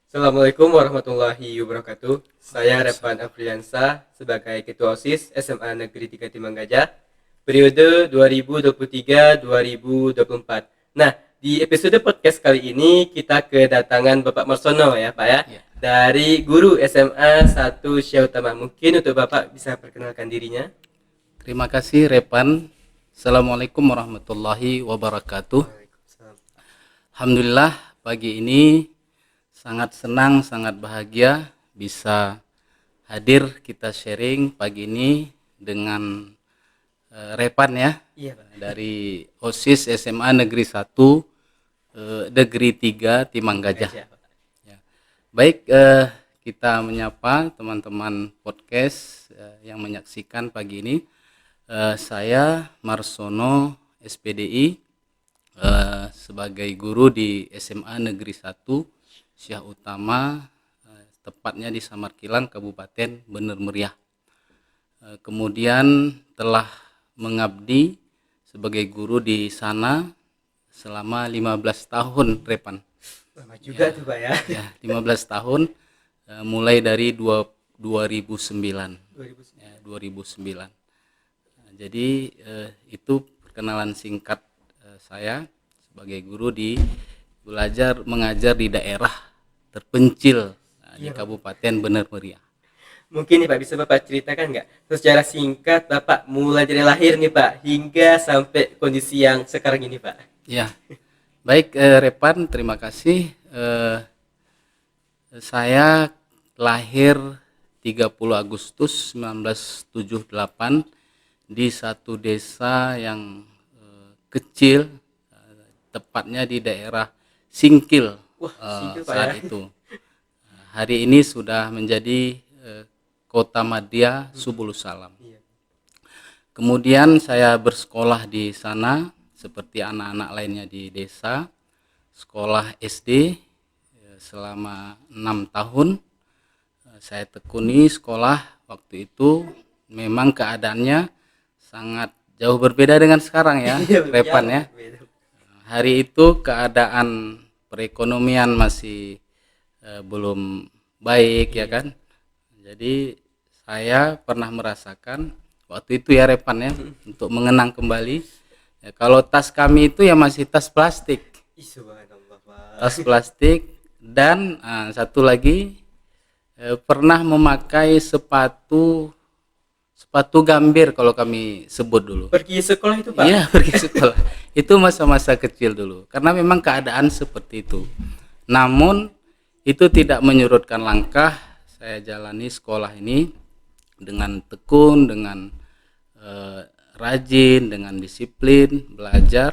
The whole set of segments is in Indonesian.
Assalamualaikum warahmatullahi wabarakatuh. Saya Repan Afriansa sebagai Ketua OSIS SMA Negeri 3 Timanggajah periode 2023-2024. Nah, di episode podcast kali ini kita kedatangan Bapak Marsono ya Pak ya, Ya. dari guru SMA 1 Syah Utama. Mungkin untuk Bapak bisa perkenalkan dirinya. Terima kasih Repan. Assalamualaikum warahmatullahi wabarakatuh. Waalaikumsalam. Alhamdulillah pagi ini sangat senang, sangat bahagia bisa hadir kita sharing pagi ini dengan Repan ya, Iya Pak. dari OSIS SMA Negeri 1 Negeri 3 Timanggajah. Pak. Ya. Baik, kita menyapa teman-teman podcast yang menyaksikan pagi ini. Saya Marsono SPDI sebagai guru di SMA Negeri 1 Syah Utama, tepatnya di Samarkilang, Kabupaten Bener Meriah. Kemudian telah mengabdi sebagai guru di sana selama 15 tahun Repan. Lama juga tuh Pak ya. Ya, 15 tahun mulai dari 2009. 2009. Jadi itu perkenalan singkat saya sebagai guru di belajar mengajar di daerah terpencil di Kabupaten Bener Meriah. Mungkin nih Pak bisa Bapak ceritakan nggak secara singkat Bapak mulai dari lahir nih Pak hingga sampai kondisi yang sekarang ini Pak. Ya, baik Repan, terima kasih. Saya lahir 30 Agustus 1978 di satu desa yang kecil, tepatnya di daerah Singkil. Singkil, Pak, saat ya. itu. Hari ini sudah menjadi Kota Madya Subulus Salam. Iya. Kemudian saya bersekolah di sana seperti anak-anak lainnya di desa, sekolah SD selama 6 tahun. Saya tekuni sekolah waktu itu, memang keadaannya sangat jauh berbeda dengan sekarang ya, Repan ya. Hari itu keadaan perekonomian masih belum baik ya kan. Jadi saya pernah merasakan waktu itu ya Repan ya, untuk mengenang kembali. Ya, kalau tas kami itu ya masih tas plastik. Tas plastik dan satu lagi pernah memakai sepatu gambir kalau kami sebut dulu. Pergi sekolah itu Pak? Iya, pergi sekolah. Itu masa-masa kecil dulu. Karena memang keadaan seperti itu. Namun itu tidak menyurutkan langkah saya jalani sekolah ini dengan tekun, dengan rajin, dengan disiplin, belajar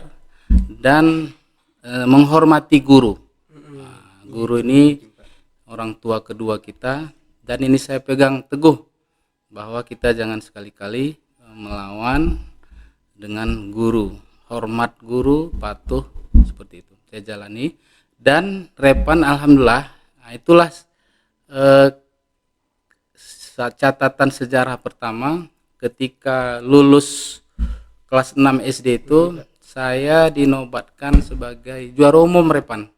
dan menghormati guru. Guru ini orang tua kedua kita, dan ini saya pegang teguh bahwa kita jangan sekali-kali melawan dengan guru. Hormat guru, patuh, seperti itu saya jalani. Dan Repan alhamdulillah, itulah catatan sejarah pertama ketika lulus kelas 6 SD itu saya dinobatkan sebagai juara umum Repan.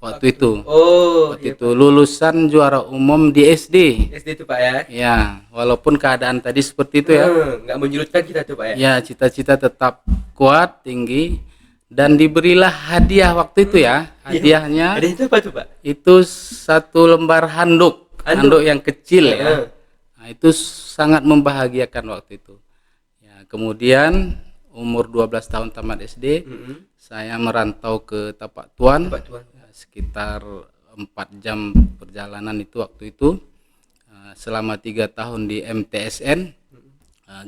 Waktu itu. Waktu itu lulusan juara umum di SD. SD itu Pak ya. Ya, walaupun keadaan tadi seperti itu ya. Nggak menyurutkan kita tuh Pak ya. Ya, cita-cita tetap kuat, tinggi, dan diberilah hadiah waktu itu ya. Hadiahnya Hadiah itu apa tuh Pak? itu satu lembar handuk yang kecil ya. Nah, itu sangat membahagiakan waktu itu. Ya, kemudian umur 12 tahun tamat SD, saya merantau ke Tapak Tuan. Sekitar 4 jam perjalanan itu waktu itu, selama 3 tahun di MTSN.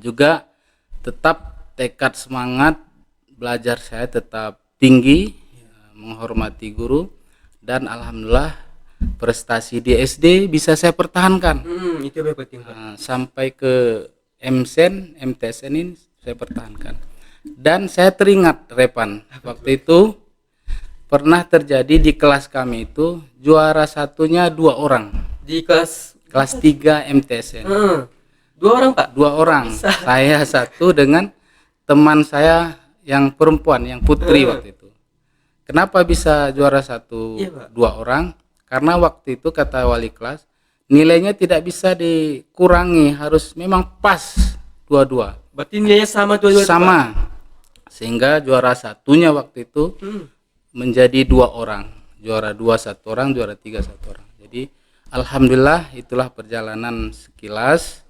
Juga tetap tekad semangat belajar saya tetap tinggi, menghormati guru, dan alhamdulillah prestasi di SD bisa saya pertahankan. Itu yang penting Sampai ke MTSN ini saya pertahankan. Dan saya teringat Repan, waktu itu pernah terjadi di kelas kami itu juara satunya 2 orang. Di kelas 3 MTSN. 2 orang Pak? 2 orang. Saya satu dengan teman saya yang perempuan, yang putri waktu itu. Kenapa bisa juara 1 2 orang? Karena waktu itu kata wali kelas, nilainya tidak bisa dikurangi, harus memang pas dua-dua. Berarti nilainya sama dua-dua tuh, Pak? Sama. Sehingga juara satunya waktu itu menjadi 2 orang. Juara 2 1 orang, juara 3 1 orang. Jadi alhamdulillah itulah perjalanan sekilas,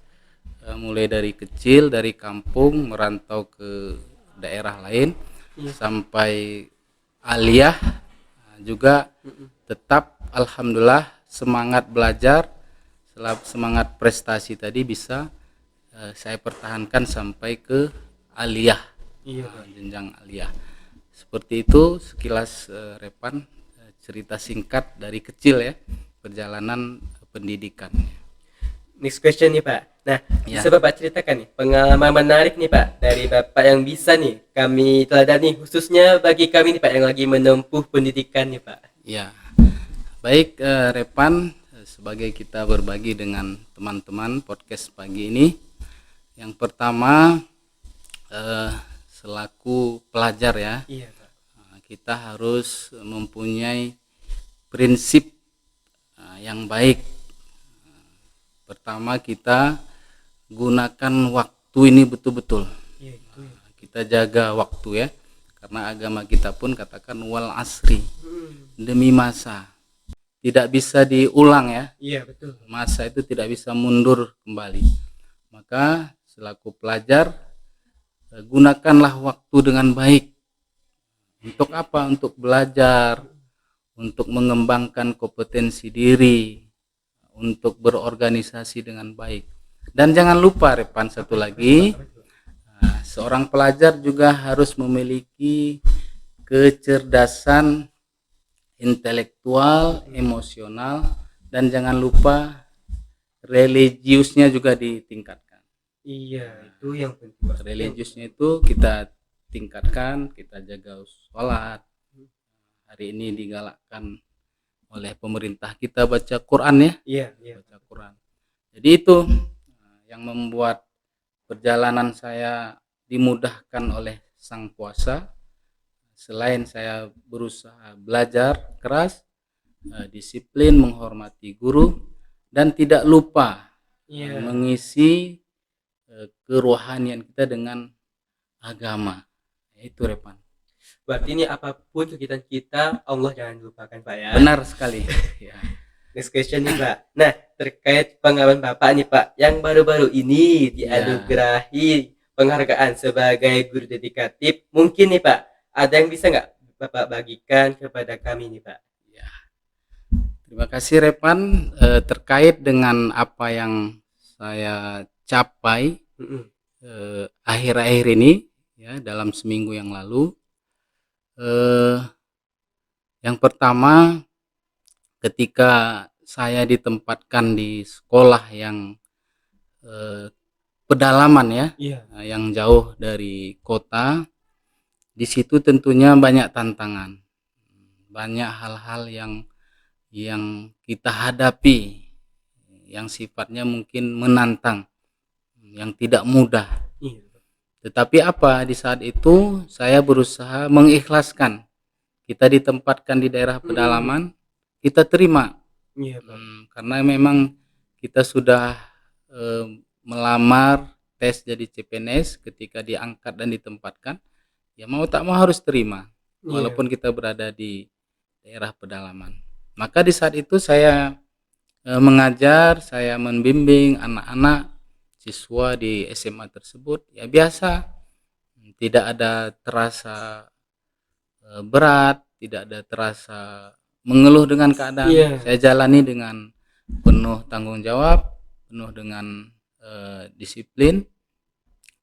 mulai dari kecil, dari kampung merantau ke daerah lain sampai aliyah, juga tetap alhamdulillah semangat belajar, semangat prestasi tadi bisa saya pertahankan sampai ke aliyah. Iya, Pak. Jenjang aliyah. Seperti itu sekilas Repan, cerita singkat dari kecil ya, perjalanan pendidikan. Next question nih, Pak. Nah, Ya. bisa Bapak ceritakan nih pengalaman menarik nih, Pak, dari Bapak yang bisa nih kami teladani, khususnya bagi kami nih, Pak, yang lagi menempuh pendidikan nih, Pak. Ya. Baik, Repan, sebagai kita berbagi dengan teman-teman podcast pagi ini. Yang pertama, selaku pelajar ya, Iya, Pak. kita harus mempunyai prinsip yang baik. Pertama, kita gunakan waktu ini betul-betul. Iya, itu. Kita jaga waktu ya, karena agama kita pun katakan wal asri, demi masa. Tidak bisa diulang ya, Iya, betul. masa itu tidak bisa mundur kembali. Maka selaku pelajar, gunakanlah waktu dengan baik. Untuk apa? Untuk belajar, untuk mengembangkan kompetensi diri, untuk berorganisasi dengan baik. Dan jangan lupa Repan, satu lagi, seorang pelajar juga harus memiliki kecerdasan intelektual, emosional, dan jangan lupa religiusnya juga ditingkatkan. Iya, itu yang penting, Pak. Religiusnya itu kita tingkatkan, kita jaga sholat. Hari ini digalakkan oleh pemerintah kita baca Quran ya, Iya, iya. baca Quran. Jadi itu yang membuat perjalanan saya dimudahkan oleh Sang Kuasa. Selain saya berusaha belajar keras, disiplin, menghormati guru, dan tidak lupa Iya. mengisi kerohanian kita dengan agama. Itu Repan. Berarti ini apapun kegiatan kita, Allah jangan lupakan, Pak ya. Benar sekali. Ya. Next question nih, Pak. Nah, terkait pengalaman Bapak nih, Pak, yang baru-baru ini dianugerahi penghargaan sebagai guru dedikatif, mungkin nih, Pak, ada yang bisa nggak Bapak bagikan kepada kami nih, Pak? Ya. Terima kasih Repan, terkait dengan apa yang saya capai akhir-akhir ini ya, dalam seminggu yang lalu. Yang pertama, ketika saya ditempatkan di sekolah yang pedalaman ya, yang jauh dari kota, di situ tentunya banyak tantangan, banyak hal-hal yang kita hadapi, yang sifatnya mungkin menantang, yang tidak mudah. Tetapi apa, di saat itu saya berusaha mengikhlaskan. Kita ditempatkan di daerah pedalaman, kita terima. Karena memang kita sudah melamar tes jadi CPNS, ketika diangkat dan ditempatkan, ya mau tak mau harus terima, walaupun kita berada di daerah pedalaman. Maka di saat itu saya mengajar, saya membimbing anak-anak siswa di SMA tersebut, ya biasa, tidak ada terasa berat, tidak ada terasa mengeluh dengan keadaan. Saya jalani dengan penuh tanggung jawab, penuh dengan disiplin.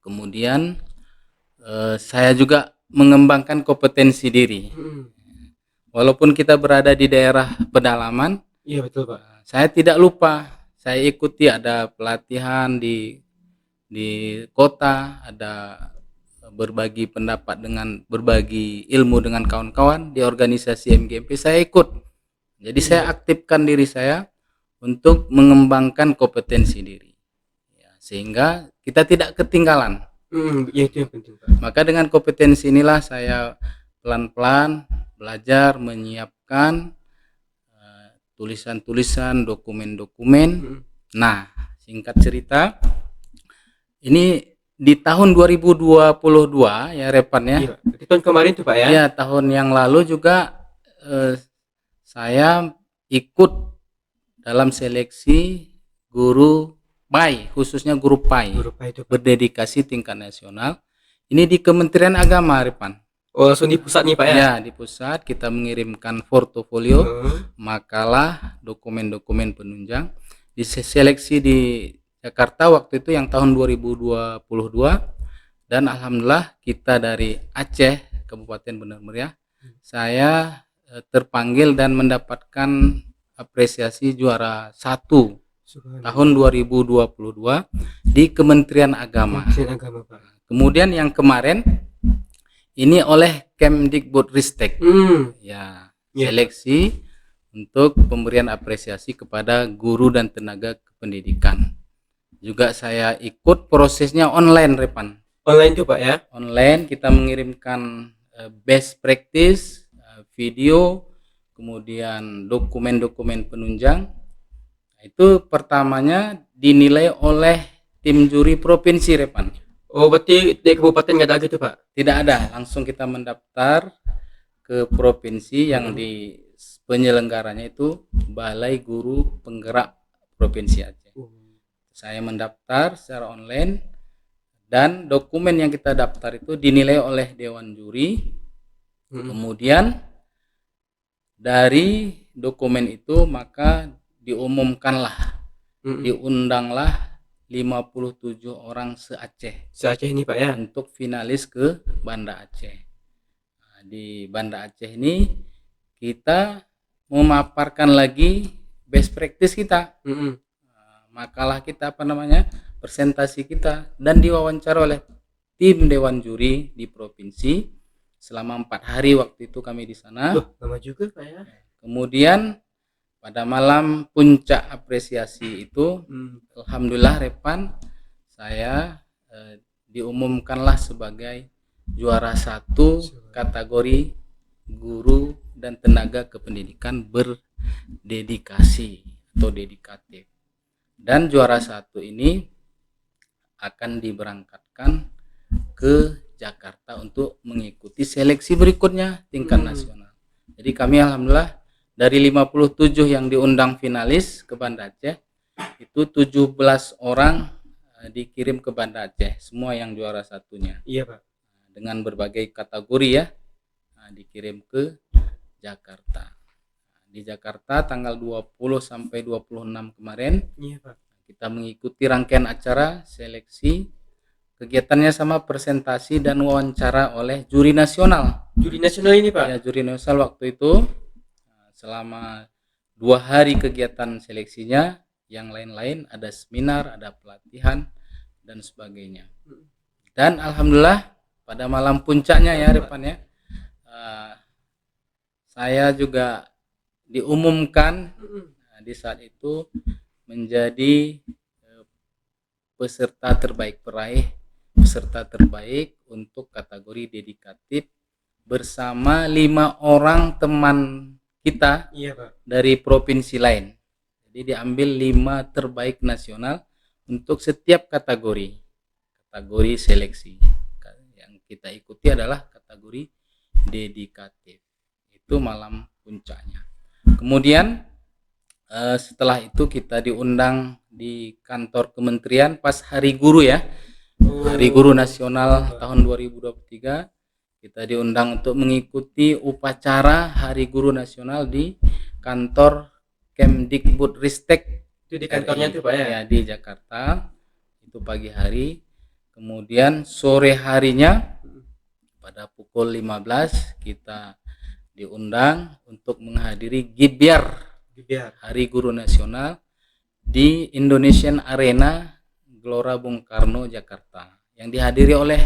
Kemudian saya juga mengembangkan kompetensi diri. Walaupun kita berada di daerah pedalaman, iya betul, Pak. Saya tidak lupa, saya ikuti ada pelatihan di kota, ada berbagi pendapat berbagi ilmu dengan kawan-kawan di organisasi MGMP, saya ikut. Jadi saya aktifkan diri saya untuk mengembangkan kompetensi diri, ya, sehingga kita tidak ketinggalan. Ya, itu yang penting, Pak. Maka dengan kompetensi inilah saya pelan-pelan belajar menyiapkan tulisan-tulisan, dokumen-dokumen. Nah, singkat cerita, ini di tahun 2022 ya Repan ya. Iya, di tahun kemarin tuh Pak ya. Iya, tahun yang lalu juga saya ikut dalam seleksi guru PAI, khususnya guru PAI, Guru Pak itu Pak. berdedikasi tingkat nasional. Ini di Kementerian Agama, Repan. Oh, langsung di pusat nih Pak ya. Ya, di pusat kita mengirimkan portofolio, Hmm. makalah, dokumen-dokumen penunjang. Diseleksi di Jakarta waktu itu yang tahun 2022, dan alhamdulillah kita dari Aceh, Kabupaten Benar Meriah, saya terpanggil dan mendapatkan apresiasi juara 1 tahun 2022 di Kementerian Agama. Kementerian Agama Pak. Kemudian yang kemarin ini oleh Kemdikbudristek, ya, Iya. seleksi untuk pemberian apresiasi kepada guru dan tenaga kependidikan. Juga saya ikut prosesnya online, Repan. Online tuh Pak ya. Online kita mengirimkan best practice, video, kemudian dokumen-dokumen penunjang. Itu pertamanya dinilai oleh tim juri provinsi, Repan. Oh, berarti di kabupaten nggak ada gitu Pak? Tidak ada, langsung kita mendaftar ke provinsi yang di penyelenggaranya itu Balai Guru Penggerak Provinsi Aceh. Saya mendaftar secara online dan dokumen yang kita daftar itu dinilai oleh Dewan Juri. Kemudian dari dokumen itu maka diumumkanlah, diundanglah 57 orang se-Aceh Se-Aceh ini Pak ya. untuk finalis ke Banda Aceh. Nah, di Banda Aceh ini kita memaparkan lagi best practice kita, makalah kita presentasi kita, dan diwawancara oleh tim Dewan Juri di provinsi selama 4 hari waktu itu kami di sana. Lama juga Pak ya. Kemudian pada malam puncak apresiasi itu, alhamdulillah Repan, saya diumumkanlah sebagai juara 1 kategori guru dan tenaga kependidikan berdedikasi atau dedikatif. Dan juara 1 ini akan diberangkatkan ke Jakarta untuk mengikuti seleksi berikutnya tingkat nasional. Jadi kami alhamdulillah dari 57 yang diundang finalis ke Banda Aceh, itu 17 orang dikirim ke Banda Aceh, semua yang juara 1-nya. Iya Pak. Dengan berbagai kategori ya, dikirim ke Jakarta. Di Jakarta tanggal 20 sampai 26 kemarin, Iya Pak. kita mengikuti rangkaian acara seleksi. Kegiatannya sama presentasi dan wawancara oleh juri nasional. Juri nasional ini Pak? Ya, juri nasional waktu itu selama 2 hari kegiatan seleksinya, yang lain-lain ada seminar, ada pelatihan dan sebagainya. Dan alhamdulillah pada malam puncaknya ya Repan ya, saya juga diumumkan di saat itu menjadi peserta terbaik, peraih peserta terbaik untuk kategori dedikatif bersama 5 orang teman kita. Iya Pak. Dari provinsi lain. Jadi diambil 5 terbaik nasional untuk setiap kategori seleksi. Yang kita ikuti adalah kategori dedikatif. Itu malam puncaknya. Kemudian setelah itu kita diundang di kantor kementerian pas Hari Guru ya. Hari Guru Nasional tahun 2023, kita diundang untuk mengikuti upacara Hari Guru Nasional di kantor Kemdikbudristek. Itu di kantornya tuh Pak ya? Ya, di Jakarta. Itu pagi hari. Kemudian sore harinya pada pukul 15 kita diundang untuk menghadiri Gibyar Hari Guru Nasional di Indonesian Arena Gelora Bung Karno Jakarta, yang dihadiri oleh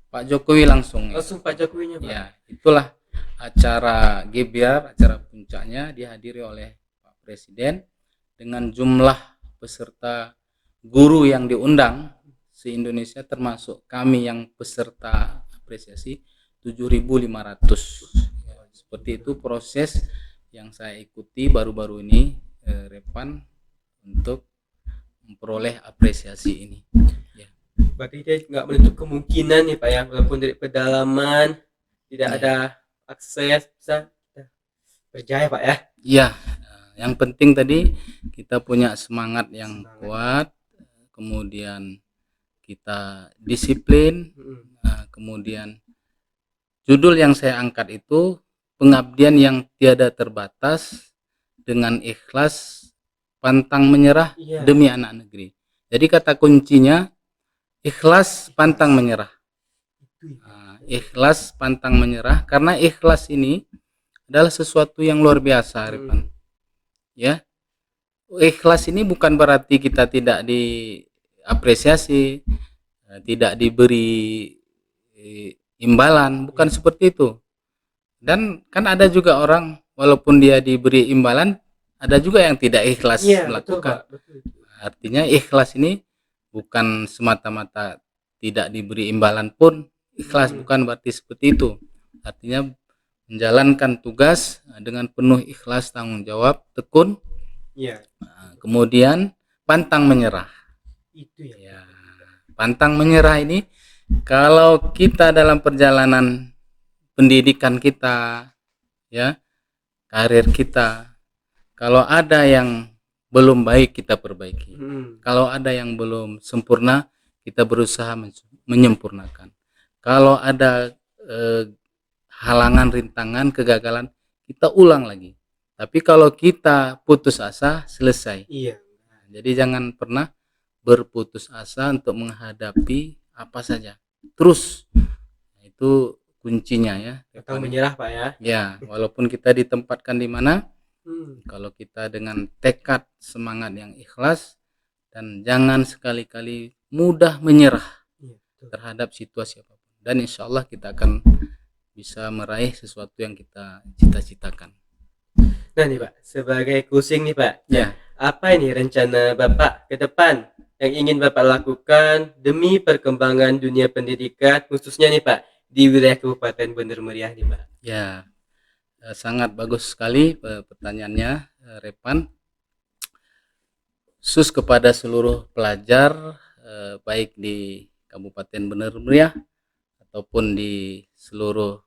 Pak Jokowi langsung Pak Jokowinya Pak? Ya, itulah acara Gibyar, acara puncaknya dihadiri oleh Pak Presiden dengan jumlah peserta guru yang diundang se-Indonesia, termasuk kami yang peserta apresiasi 7.500. Ya, seperti itu proses yang saya ikuti baru-baru ini, Repan, untuk memperoleh apresiasi ini. Ya, Berarti dia nggak menutup kemungkinan nih Pak ya, walaupun dari pedalaman tidak ya, ada akses, bisa kita berjaya Pak ya. ya. Yang penting tadi kita punya semangat yang Semangat. kuat, kemudian kita disiplin. Mm-mm. Nah, kemudian judul yang saya angkat itu pengabdian yang tiada terbatas dengan ikhlas pantang menyerah Iya. demi anak negeri. Jadi kata kuncinya ikhlas pantang menyerah. Itu ya. Nah, ikhlas pantang menyerah, karena ikhlas ini adalah sesuatu yang luar biasa, Repan. Ya, ikhlas ini bukan berarti kita tidak diapresiasi, tidak diberi imbalan, bukan seperti itu. Dan kan ada juga orang walaupun dia diberi imbalan, ada juga yang tidak ikhlas Iya, betul melakukan. Pak, betul. Artinya ikhlas ini bukan semata-mata tidak diberi imbalan pun ikhlas, bukan berarti seperti itu. Artinya menjalankan tugas dengan penuh ikhlas, tanggung jawab, tekun, Iya, kemudian pantang menyerah. itu ya. Ya, pantang menyerah ini kalau kita dalam perjalanan pendidikan kita, ya, karir kita, kalau ada yang belum baik kita perbaiki. Kalau ada yang belum sempurna, kita berusaha menyempurnakan. Kalau ada halangan, rintangan, kegagalan, kita ulang lagi. Tapi kalau kita putus asa, selesai. Iya. Jadi jangan pernah berputus asa untuk menghadapi apa saja. Terus, itu kuncinya ya. Atau menyerah Pak ya. Ya, walaupun kita ditempatkan di mana, kalau kita dengan tekad semangat yang ikhlas dan jangan sekali-kali mudah menyerah terhadap situasi apapun, dan insya Allah kita akan bisa meraih sesuatu yang kita cita-citakan. Nah nih Pak, sebagai closing nih Pak, Ya, apa ini rencana Bapak ke depan yang ingin Bapak lakukan demi perkembangan dunia pendidikan, khususnya nih Pak di wilayah Kabupaten Bener Meriah nih Pak? ya, sangat bagus sekali pertanyaannya, Repan. Khusus kepada seluruh pelajar, baik di Kabupaten Bener Meriah ataupun di seluruh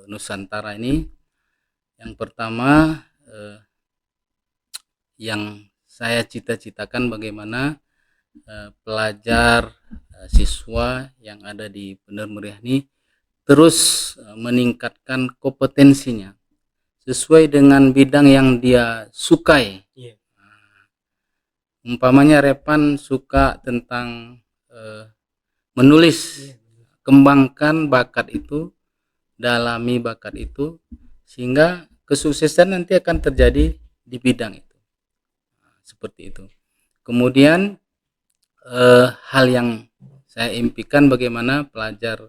Nusantara ini, yang pertama yang saya cita-citakan bagaimana pelajar, siswa yang ada di Bener Meriah ini terus meningkatkan kompetensinya sesuai dengan bidang yang dia sukai. Umpamanya Repan suka tentang menulis, kembangkan bakat itu, dalami bakat itu, sehingga kesuksesan nanti akan terjadi di bidang itu. Seperti itu. Kemudian hal yang saya impikan bagaimana pelajar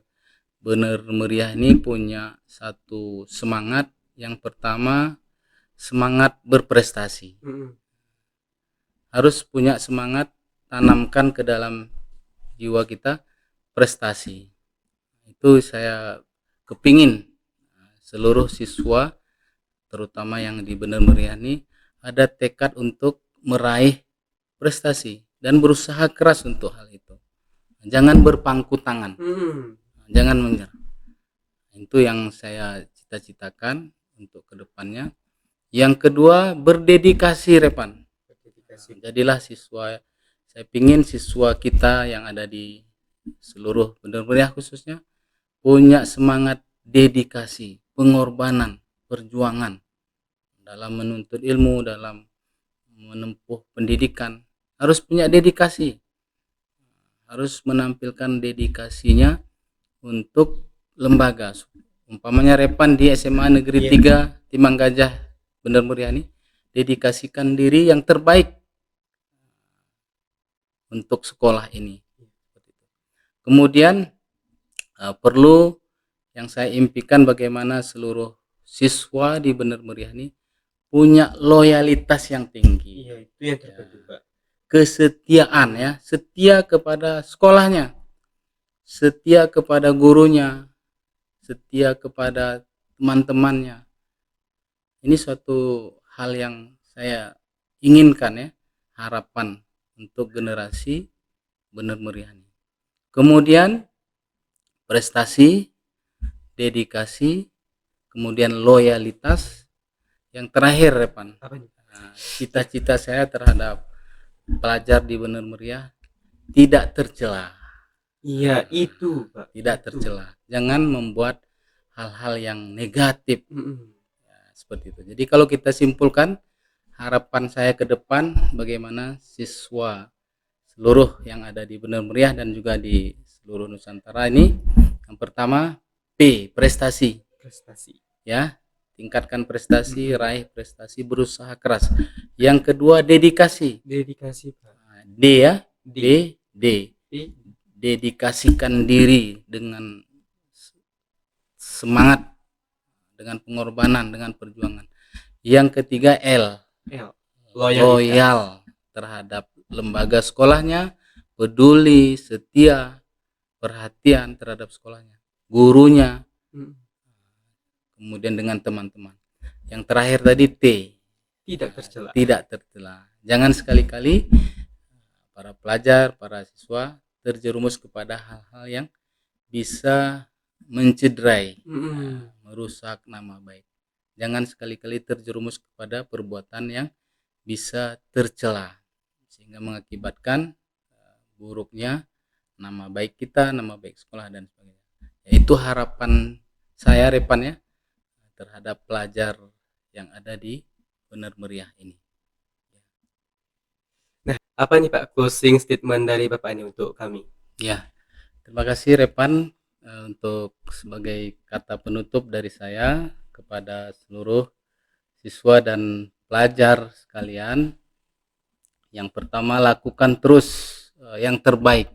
Bener Meriah ini punya satu semangat. Yang pertama, semangat berprestasi. Harus punya semangat, tanamkan ke dalam jiwa kita prestasi. Itu saya kepingin seluruh siswa, terutama yang di Bener Meriah ini, ada tekad untuk meraih prestasi dan berusaha keras untuk hal itu. Jangan berpangku tangan, jangan menyerah. Itu yang saya cita-citakan untuk kedepannya. Yang kedua, berdedikasi, Repan. Jadilah siswa. Saya pingin siswa kita yang ada di seluruh Bener Meriah khususnya punya semangat dedikasi, pengorbanan, perjuangan dalam menuntut ilmu, dalam menempuh pendidikan. Harus punya dedikasi, harus menampilkan dedikasinya untuk lembaga. Umpamanya Repan di SMA Negeri 3 Timang Gajah Bener Meriah ini dedikasikan diri yang terbaik untuk sekolah ini. Kemudian perlu yang saya impikan bagaimana seluruh siswa di Bener Meriah ini punya loyalitas yang tinggi. Iya, itu yang terpenting Pak. Kesetiaan ya, setia kepada sekolahnya, setia kepada gurunya, setia kepada teman-temannya. Ini suatu hal yang saya inginkan ya, harapan untuk generasi Bener Meriah ini. Kemudian prestasi, dedikasi, kemudian loyalitas. Yang terakhir Repan, Apa nih? cita-cita saya terhadap pelajar di Bener Meriah tidak tercela. Iya, itu, Pak. Tidak Itu. tercela. Jangan membuat hal-hal yang negatif. Mm-mm. Seperti itu. Jadi kalau kita simpulkan, harapan saya ke depan bagaimana siswa seluruh yang ada di Bener Meriah dan juga di seluruh Nusantara ini, yang pertama P, prestasi Prestasi. ya, tingkatkan prestasi, raih prestasi, berusaha keras. Yang kedua dedikasi, Dedikasi, Pak. D ya, D. D, D. dedikasikan diri dengan semangat, dengan pengorbanan, dengan perjuangan. Yang ketiga L, L. loyal terhadap lembaga sekolahnya, peduli, setia, perhatian terhadap sekolahnya, gurunya, Mm. kemudian dengan teman-teman. Yang terakhir tadi T, Tidak tercela. tidak tercela. Jangan sekali-kali para pelajar, para siswa terjerumus kepada hal-hal yang bisa mencederai, Mm-mm. merusak nama baik. Jangan sekali-kali terjerumus kepada perbuatan yang bisa tercela sehingga mengakibatkan buruknya nama baik kita, nama baik sekolah dan sebagainya. Itu harapan saya Repan ya terhadap pelajar yang ada di Bener Meriah ini. Nah, apa nih Pak closing statement dari Bapak ini untuk kami? Ya, terima kasih Repan untuk sebagai kata penutup dari saya kepada seluruh siswa dan pelajar sekalian. Yang pertama, lakukan terus yang terbaik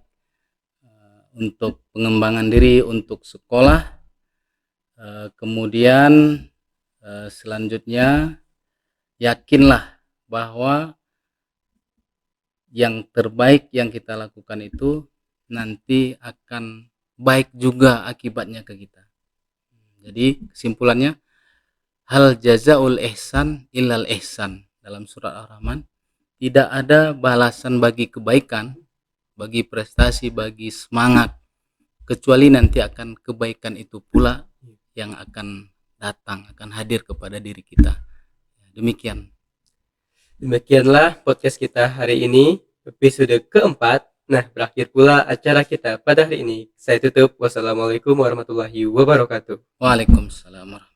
untuk pengembangan diri, untuk sekolah. Kemudian selanjutnya yakinlah bahwa yang terbaik yang kita lakukan itu nanti akan baik juga akibatnya ke kita. Jadi kesimpulannya, hal jazaul ihsan illal ihsan, dalam surat Ar-Rahman, tidak ada balasan bagi kebaikan, bagi prestasi, bagi semangat, kecuali nanti akan kebaikan itu pula yang akan datang, akan hadir kepada diri kita. Demikian. Demikianlah podcast kita hari ini, episode keempat. Nah, berakhir pula acara kita pada hari ini. Saya tutup. Wassalamualaikum warahmatullahi wabarakatuh. Waalaikumsalam.